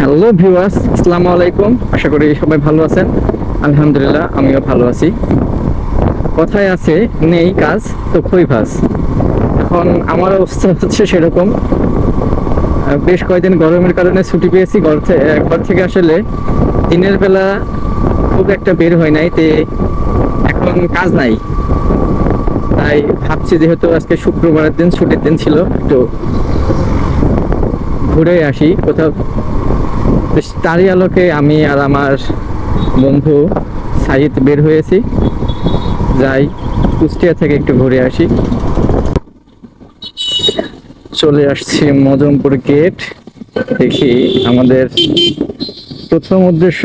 Hello viewers, আসসালামু আলাইকুম। আশা করি সবাই ভালো আছেন। আলহামদুলিল্লাহ, আমিও ভালো আছি। কথায় আছে, নেই কাজ তো খই ভাজ। এখন আমার অবস্থা হচ্ছে সেরকম। বেশ কয়েকদিন গরমের কারণে ছুটি পেয়েছি। ঘর থেকে আসলে দিনের বেলা খুব একটা বের হয় নাই, তে এখন কাজ নাই। তাই ভাবছি, যেহেতু আজকে শুক্রবারের দিন, ছুটির দিন ছিল, একটু ঘুরে আসি কোথাও। বেশ তারই আলোকে আমি আর আমার বন্ধু সাইদ বের হয়েছি। যাই, কুষ্টিয়া থেকে একটু ঘুরে আসি। চলে আসছি মজমপুর গেট। দেখি আমাদের প্রথম উদ্দেশ্য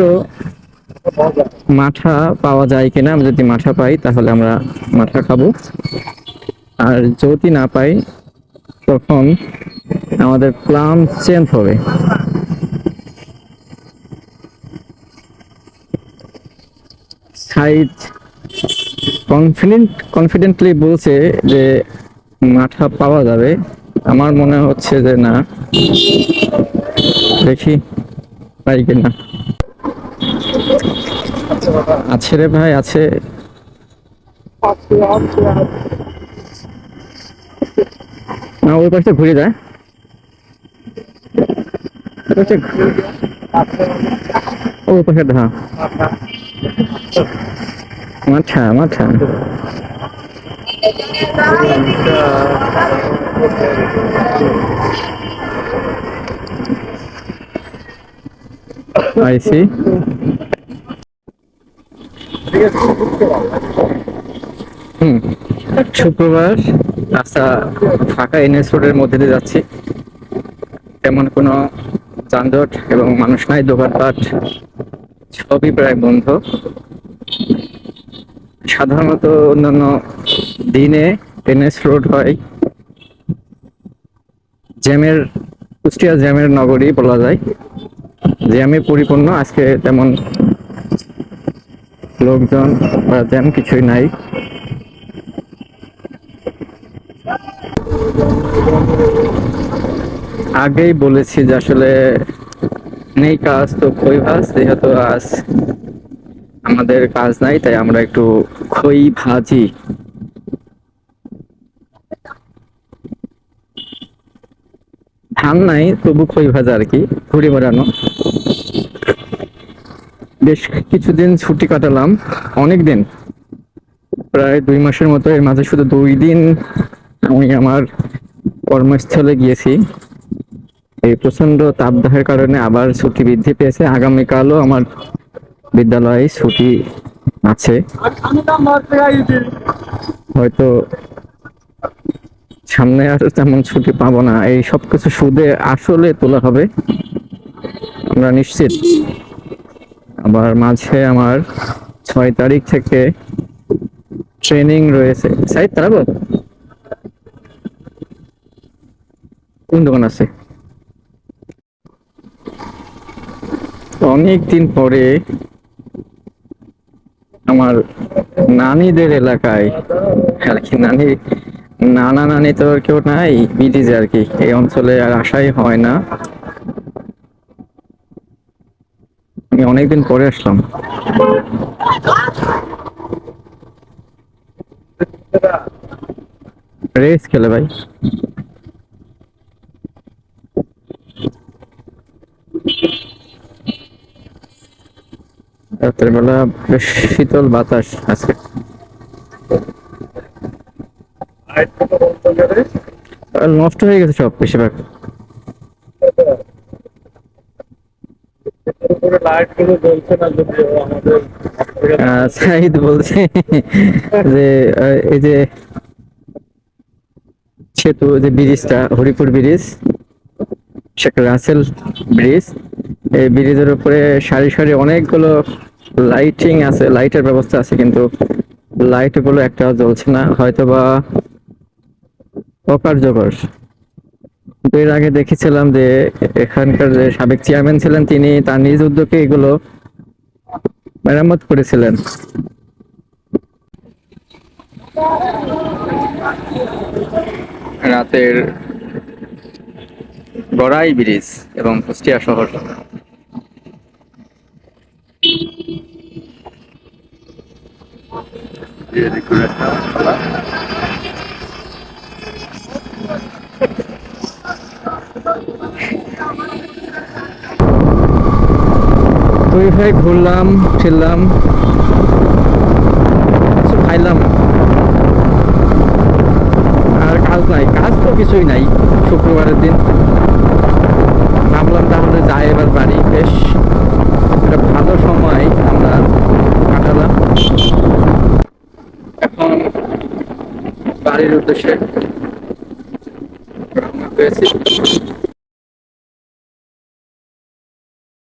মাঠা পাওয়া যায় কিনা। আমরা যদি মাঠা পাই তাহলে আমরা মাঠা খাবো, আর যদি না পাই তখন আমাদের প্ল্যান চেঞ্জ হবে। সাইদ কনফিডেন্টলি বলছে যে মাঠা পাওয়া যাবে। আমার মনে হচ্ছে যে না, দেখি পাই কিনা। আছে রে ভাই, আছে। না, ওই পাশে ঘুরে যায়। ওই পাশে হ্যাঁ, মাঠা মাঠা। আইসি। হুম, শুক্রবার, রাস্তা ফাঁকা, এনএস রোডের মধ্যে দিয়ে যাচ্ছি। তেমন কোনো যানজট এবং মানুষ নাই, দোকানপাট সবই প্রায় বন্ধ। সাধারণত অন্যান্য দিনে এনএস রোড হয় জ্যামের, কুষ্টিয়া জ্যামের নগরী বলা যায়। জ্যামে পরিপূর্ণ। আজকে তেমন লোকজন বা জ্যাম কিছুই নাই। আগেই বলেছি যে আসলে নেই কাজ তো খই ভাজ। যেহেতু আজ আমাদের কাজ নাই, তাই আমরা একটু খই ভাজি। ধান নাই, তবু খই ভাজা আর কি, ঘুরে বেড়ানো। বেশ কিছুদিন ছুটি কাটালাম, অনেক দিন, প্রায় 2 মাসের মতো। এর মাঝে শুধু 2 দিন আমি আমার কর্মস্থলে গিয়েছি। এই প্রচন্ড তাপদাহের কারণে আবার ছুটি বৃদ্ধি পেয়েছে। আগামীকালও আমার বিদ্যালয়ে ছুটি আছে। হয়তো সামনে আর তেমন ছুটি পাবো না। এই সবকিছু সুদে আসলে তোলা হবে, আমরা নিশ্চিত। আবার মাঝে আমার 6 তারিখ থেকে ট্রেনিং রয়েছে। সাইদ তারাবো কোন দোকান আছে? অনেক দিন পরে আমার নানিদের এলাকায় আর কি। নানা নানি তো আর কেউ নাই বিদেশে আর কি, এই অঞ্চলে আর আসাই হয় না। আমি অনেকদিন পরে আসলাম। রেস খেলে ভাই। রাতের বেলা বেশ শীতল বাতাস আজকে। আর নষ্ট হয়ে গেছে সব বেশিরভাগ। সাহিদ বলছে যে এই যে সেতু, যে ব্রিজটা, হরিপুর ব্রিজ, শেখ রাসেল ব্রিজ, এই ব্রিজের উপরে সারি সারি অনেকগুলো লাইটিং আছে, লাইটের ব্যবস্থা আছে, কিন্তু লাইট গুলো একটাও জ্বলছে না, হয়তোবা অকার্যকর। এর আগে দেখেছিলাম যে এখানকার যে সাবেক চেয়ারম্যান ছিলেন, তিনি তার নিজ উদ্যোগে এগুলো মেরামত করেছিলেন। রাতের গড়াই ব্রিজ এবং কুষ্টিয়া শহর। এদিক করে একটা খোলা। তো এই ভাই ঘুরলাম ফিরলাম, কিছু খাইলাম, আর কাজ নাই, কাজ তো কিছুই নাই শুক্রবারের দিন। ভাবলাম তাহলে যাই এবার বাড়ি, বেশ একটা ভালো সময় আমরা কাটালাম। এখন বাড়ির উদ্দেশ্যে রওনা হয়েছি।